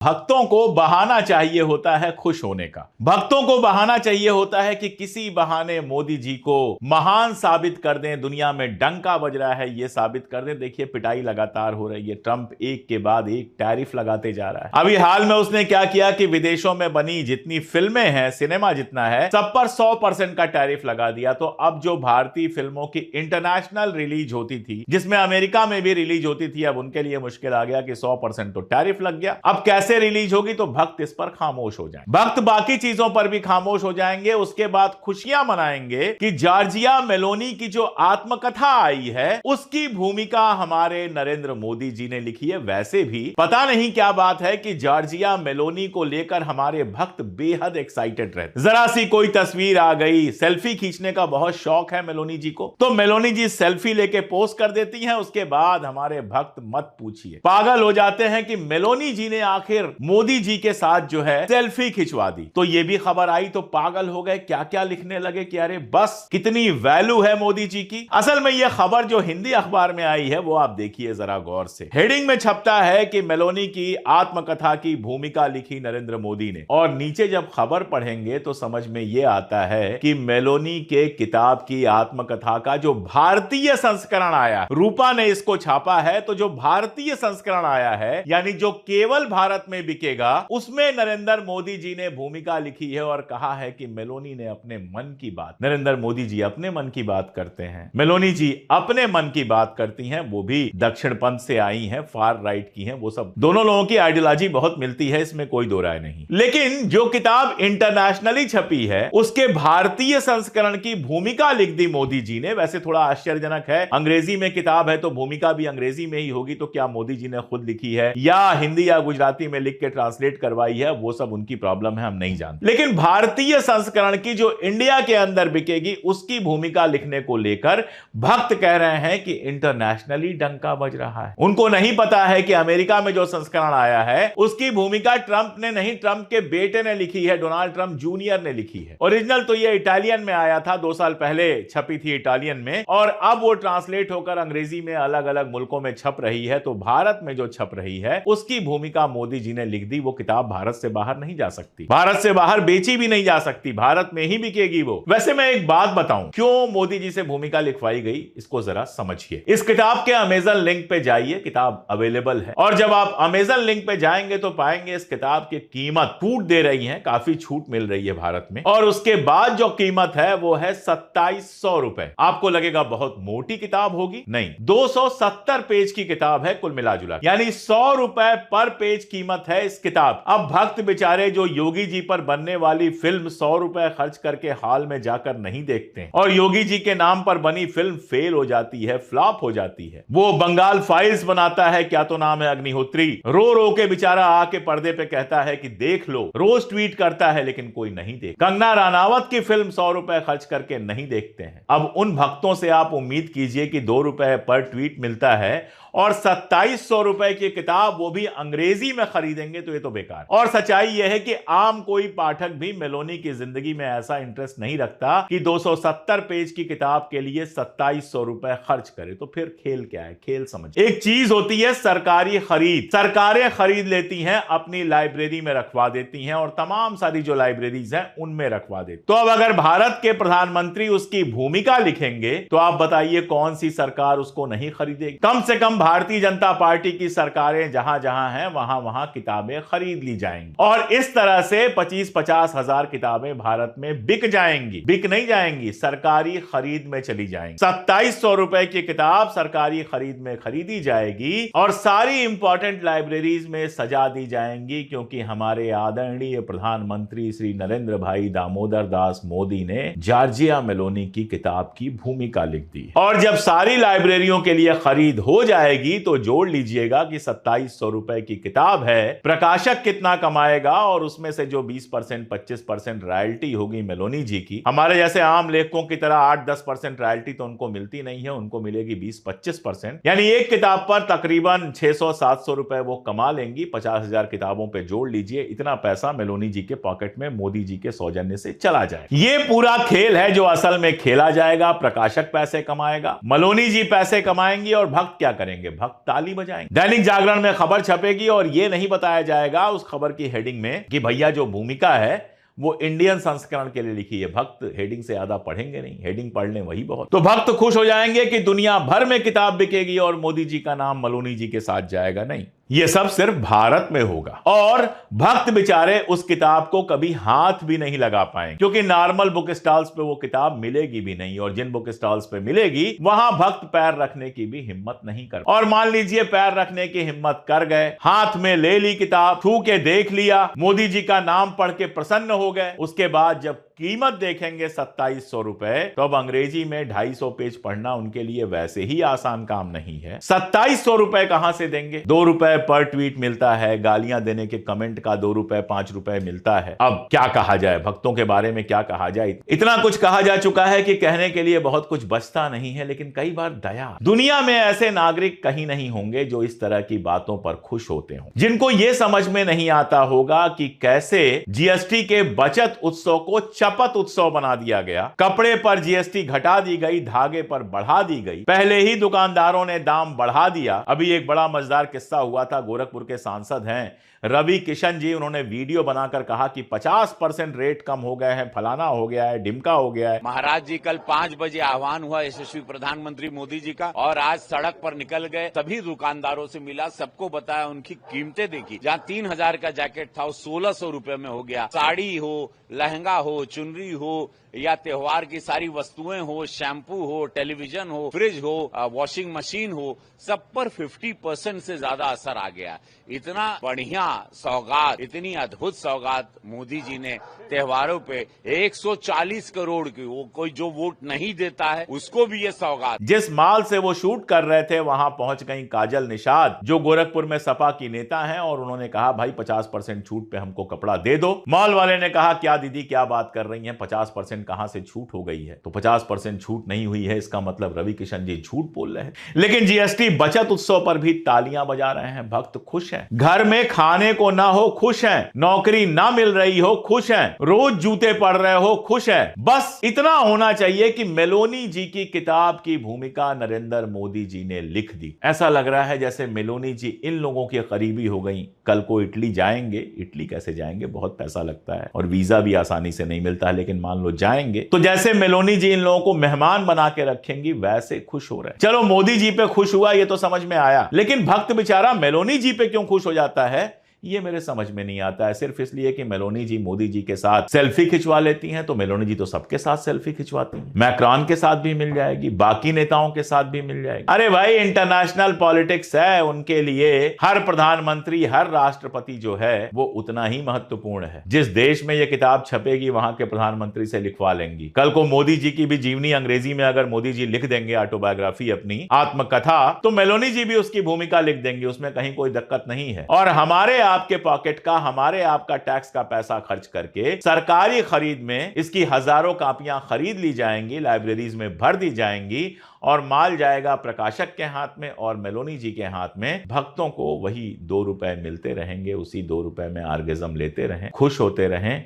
भक्तों को बहाना चाहिए होता है खुश होने का। भक्तों को बहाना चाहिए होता है कि किसी बहाने मोदी जी को महान साबित कर दें, दुनिया में डंका बज रहा है ये साबित कर दें। देखिए पिटाई लगातार हो रही है, ट्रंप एक के बाद एक टैरिफ लगाते जा रहा है। अभी हाल में उसने क्या किया कि विदेशों में बनी जितनी फिल्में हैं, सिनेमा जितना है, सब पर 100% का टैरिफ लगा दिया। तो अब जो भारतीय फिल्मों की इंटरनेशनल रिलीज होती थी, जिसमें अमेरिका में भी रिलीज होती थी, अब उनके लिए मुश्किल आ गया कि 100% तो टैरिफ लग गया। अब कैसे रिलीज होगी? तो भक्त इस पर खामोश हो जाएंगे, भक्त बाकी चीजों पर भी खामोश हो जाएंगे। उसके बाद खुशियां मनाएंगे कि जॉर्जिया मेलोनी की जो आत्मकथा आई है उसकी भूमिका हमारे नरेंद्र मोदी जी ने लिखी है। वैसे भी पता नहीं क्या बात है कि जॉर्जिया मेलोनी को लेकर हमारे भक्त बेहद एक्साइटेड रहते। जरा सी कोई तस्वीर आ गई, सेल्फी खींचने का बहुत शौक है मेलोनी जी को, तो मेलोनी जी सेल्फी लेके पोस्ट कर देती हैं। उसके बाद हमारे भक्त मत पूछिए, पागल हो जाते हैं कि मेलोनी जी ने आखिर मोदी जी के साथ जो है सेल्फी खिंचवा दी। तो ये भी खबर आई तो पागल हो गए, क्या क्या लिखने लगे कि अरे बस कितनी वैल्यू है मोदी जी की। असल में यह खबर जो हिंदी अखबार में आई है वो आप देखिए जरा गौर से। हेडिंग में छपता है कि मेलोनी की आत्मकथा की भूमिका लिखी नरेंद्र मोदी ने, और नीचे जब खबर पढ़ेंगे तो समझ में यह आता है कि मेलोनी के किताब की आत्मकथा का जो भारतीय संस्करण आया, रूपा ने इसको छापा है, तो जो भारतीय संस्करण आया है यानी जो केवल भारत में बिकेगा, उसमें नरेंद्र मोदी जी ने भूमिका लिखी है और कहा है कि मेलोनी ने अपने मन की बात, नरेंद्र मोदी जी अपने मन की बात करते हैं, मेलोनी जी अपने मन की बात करती हैं, वो भी दक्षिणपंथ से आई हैं, फार राइट की हैं, वो सब दोनों लोगों की आइडियोलॉजी बहुत मिलती है, इसमें कोई दो राय नहीं। लेकिन जो किताब इंटरनेशनली छपी है उसके भारतीय संस्करण की भूमिका लिख दी मोदी जी ने। वैसे थोड़ा आश्चर्यजनक है, अंग्रेजी में किताब है तो भूमिका भी अंग्रेजी में ही होगी, तो क्या मोदी जी ने खुद लिखी है या हिंदी या गुजराती में लिख के ट्रांसलेट करवाई है, वो सब उनकी प्रॉब्लम है, हम नहीं जानते। लेकिन भारतीय संस्करण की जो इंडिया के अंदर बिकेगी उसकी भूमिका लिखने को लेकर भक्त कह रहे हैं कि इंटरनेशनली डंका बज रहा है। उनको नहीं पता है कि अमेरिका में जो संस्करण आया है उसकी भूमिका ट्रंप ने नहीं, ट्रंप के बेटे ने लिखी है, डोनाल्ड ट्रंप जूनियर ने लिखी है। ओरिजिनल तो ये इटालियन में आया था, 2 साल पहले छपी थी इटालियन में, और अब वो ट्रांसलेट होकर अंग्रेजी में अलग अलग मुल्कों में छप रही है। तो भारत में जो छप रही है उसकी भूमिका मोदी जी ने लिख दी। वो किताब भारत से बाहर नहीं जा सकती, भारत से बाहर बेची भी नहीं जा सकती, भारत में ही बिकेगी वो। वैसे मैं एक बात बताऊं, क्यों मोदी जी से भूमिका लिखवाई गई, इसको जरा समझिए। इस किताब के अमेजन लिंक पे जाइए, किताब अवेलेबल है, और जब आप अमेजन लिंक पे जाएंगे तो पाएंगे इस किताब की कीमत छूट दे रही है, काफी छूट मिल रही है भारत में, और उसके बाद जो कीमत है वो है 2700 रुपए। आपको लगेगा बहुत मोटी किताब होगी, नहीं, 270 पेज की किताब है कुल मिलाजुला, यानी 100 रुपए पर पेज कीमत है इस किताब। अब भक्त बेचारे जो योगी जी पर बनने वाली फिल्म 100 रुपए खर्च करके हॉल में जाकर नहीं देखते हैं, और योगी जी के नाम पर बनी फिल्म फेल हो जाती है, फ्लॉप हो जाती है, वो बंगाल फाइल्स बनाता है, क्या तो नाम है अग्निहोत्री, रो रो के बेचारा आके पर्दे पे कहता है कि देख लो, रोज ट्वीट करता है लेकिन कोई नहीं देख, कंगना रनावत की फिल्म 100 रुपए खर्च करके नहीं देखते हैं। अब उन भक्तों से आप उम्मीद कीजिए कि 2 रुपए पर ट्वीट मिलता है और 2700 रुपए की किताब वो भी अंग्रेजी में खरीदेंगे, तो ये तो बेकार। और सच्चाई यह है कि आम कोई पाठक भी मेलोनी की जिंदगी में ऐसा इंटरेस्ट नहीं रखता कि 270 पेज की किताब के लिए 2700 रुपए खर्च करे। तो फिर खेल क्या है, खेल समझ। एक चीज होती है सरकारी खरीद, सरकारें खरीद लेती हैं, अपनी लाइब्रेरी में रखवा देती हैं, और तमाम सारी जो लाइब्रेरीज हैं उनमें रखवा देती। तो अब अगर भारत के प्रधानमंत्री उसकी भूमिका लिखेंगे तो आप बताइए कौन सी सरकार उसको नहीं खरीदेगी? कम से कम भारतीय जनता पार्टी की सरकारें जहां जहां हैं वहां वहां किताबें खरीद ली जाएंगी, और इस तरह से 25-50 हजार किताबें भारत में बिक जाएंगी, बिक नहीं जाएंगी, सरकारी खरीद में चली जाएंगी। 2700 रुपए की किताब सरकारी खरीद में खरीदी जाएगी और सारी इंपॉर्टेंट लाइब्रेरीज में सजा दी जाएंगी, क्योंकि हमारे आदरणीय प्रधानमंत्री श्री नरेंद्र भाई दामोदर दास मोदी ने जॉर्जिया मेलोनी की किताब की भूमिका लिख दी। और जब सारी लाइब्रेरियों के लिए खरीद हो जाएगी तो जोड़ लीजिएगा कि 2700 रुपए की किताब है, प्रकाशक कितना कमाएगा, और उसमें से जो 20% 25% रॉयल्टी होगी मेलोनी जी की, हमारे जैसे आम लेखकों की तरह 8-10% रॉयल्टी तो उनको मिलती नहीं है, उनको मिलेगी 20-25%, यानी एक किताब पर तकरीबन 600-700 रुपए वो कमा लेंगी। 50,000 किताबों पे जोड़ लीजिए, इतना पैसा मेलोनी जी के पॉकेट में मोदी जी के सौजन्य से चला जाए। ये पूरा खेल है जो असल में खेला जाएगा। प्रकाशक पैसे कमाएगा, मेलोनी जी पैसे कमाएंगी, और भक्त क्या करेंगे? करेंगे, भक्त ताली बजाएंगे। दैनिक जागरण में खबर छपेगी और यह नहीं बताया जाएगा उस खबर की हेडिंग में कि भैया जो भूमिका है वो इंडियन संस्करण के लिए लिखी है। भक्त हेडिंग से ज्यादा पढ़ेंगे नहीं, हेडिंग पढ़ लें वही बहुत। तो भक्त खुश हो जाएंगे कि दुनिया भर में किताब बिकेगी और मोदी जी का नाम मलोनी जी के साथ जाएगा। नहीं, ये सब सिर्फ भारत में होगा और भक्त बेचारे उस किताब को कभी हाथ भी नहीं लगा पाएंगे, क्योंकि नॉर्मल बुक स्टॉल्स पे वो किताब मिलेगी भी नहीं, और जिन बुक स्टॉल्स पे मिलेगी वहां भक्त पैर रखने की भी हिम्मत नहीं कर। और मान लीजिए पैर रखने की हिम्मत कर गए, हाथ में ले ली किताब, छू के देख लिया, मोदी जी का नाम पढ़ के प्रसन्न हो गए, उसके बाद जब कीमत देखेंगे 2700 रुपए, तो अब अंग्रेजी में 250 पेज पढ़ना उनके लिए वैसे ही आसान काम नहीं है। 2700 रुपए कहां से देंगे? 2 रुपए पर ट्वीट मिलता है, गालियां देने के कमेंट का 2 रुपए 5 रुपए मिलता है। अब क्या कहा जाए, भक्तों के बारे में क्या कहा जाए? इतना कुछ कहा जा चुका है कि कहने के लिए बहुत कुछ बचता नहीं है, लेकिन कई बार दया। दुनिया में ऐसे नागरिक कहीं नहीं होंगे जो इस तरह की बातों पर खुश होते हों, जिनको यह समझ में नहीं आता होगा कि कैसे जीएसटी के बचत उत्सव को शपथ उत्सव बना दिया गया। कपड़े पर जीएसटी घटा दी गई, धागे पर बढ़ा दी गई, पहले ही दुकानदारों ने दाम बढ़ा दिया। अभी एक बड़ा मजेदार किस्सा हुआ था, गोरखपुर के सांसद हैं रवि किशन जी, उन्होंने वीडियो बनाकर कहा कि 50% रेट कम हो गए हैं, फलाना हो गया है, ढिमका हो गया है। महाराज जी, कल 5 बजे आह्वान हुआ यशस्वी प्रधानमंत्री मोदी जी का, और आज सड़क पर निकल गए, सभी दुकानदारों से मिला, सबको बताया, उनकी कीमतें देखी। जहां 3000 का जैकेट था वो 1600 रुपए में हो गया। साड़ी हो, लहंगा हो, चुनरी हो, या त्योहार की सारी वस्तुएं हो, शैम्पू हो, टेलीविजन हो, फ्रिज हो, वॉशिंग मशीन हो, सब पर 50% से ज्यादा असर आ गया। इतना बढ़िया सौगात, इतनी अद्भुत सौगात मोदी जी ने त्योहारों पे 140 करोड़ की, वो कोई जो वोट नहीं देता है उसको भी ये सौगात। जिस माल से वो शूट कर रहे थे वहां पहुंच गई काजल निषाद, जो गोरखपुर में सपा की नेता हैं, और उन्होंने कहा भाई 50% छूट पे हमको कपड़ा दे दो। मॉल वाले ने कहा क्या दीदी क्या बात कर रही हैं, 50% कहां से छूट हो गई है? तो 50% छूट नहीं हुई है, इसका मतलब रवि किशन जी झूठ बोल रहे हैं। लेकिन जीएसटी बचत उत्सव पर भी तालियां बजा रहे हैं, भक्त खुश हैं। घर में खाने को ना हो खुश हैं, नौकरी ना मिल रही हो खुश हैं, रोज जूते पड़ रहे हो खुश हैं। बस इतना होना चाहिए कि मेलोनी जी की किताब की भूमिका नरेंद्र मोदी जी ने लिख दी। ऐसा लग रहा है जैसे मेलोनी जी इन लोगों की करीबी हो गई। कल को इटली जाएंगे, इटली कैसे जाएंगे, बहुत पैसा लगता है और वीजा भी आसानी से नहीं मिलता है, लेकिन मान लो जाएंगे तो जैसे मेलोनी जी इन लोगों को मेहमान बना के रखेंगी वैसे खुश हो रहे हैं। चलो मोदी जी पे खुश हुआ ये तो समझ में आया, लेकिन भक्त बेचारा मेलोनी जी पे क्यों खुश हो जाता है ये मेरे समझ में नहीं आता है। सिर्फ इसलिए कि मेलोनी जी मोदी जी के साथ सेल्फी खिंचवा लेती हैं, तो मेलोनी जी तो सबके साथ सेल्फी खिंचवाती हैं। मैक्रॉन के साथ भी मिल जाएगी, बाकी नेताओं के साथ भी मिल जाएगी। अरे भाई इंटरनेशनल पॉलिटिक्स है, उनके लिए हर प्रधानमंत्री हर राष्ट्रपति जो है वो उतना ही महत्वपूर्ण है। जिस देश में ये किताब छपेगी वहां के प्रधानमंत्री से लिखवा लेंगी। कल को मोदी जी की भी जीवनी अंग्रेजी में अगर मोदी जी लिख देंगे, ऑटोबायोग्राफी अपनी आत्मकथा, तो मेलोनी जी भी उसकी भूमिका लिख देंगे, उसमें कहीं कोई दिक्कत नहीं है। और हमारे आपके पॉकेट का, हमारे आपका टैक्स का पैसा खर्च करके सरकारी खरीद में इसकी हजारों कापियां खरीद ली जाएंगी, लाइब्रेरीज में भर दी जाएंगी और माल जाएगा प्रकाशक के हाथ में और मेलोनी जी के हाथ में। भक्तों को वही 2 रुपए मिलते रहेंगे, उसी 2 रुपए में आर्गेजम लेते रहें, खुश होते रहें।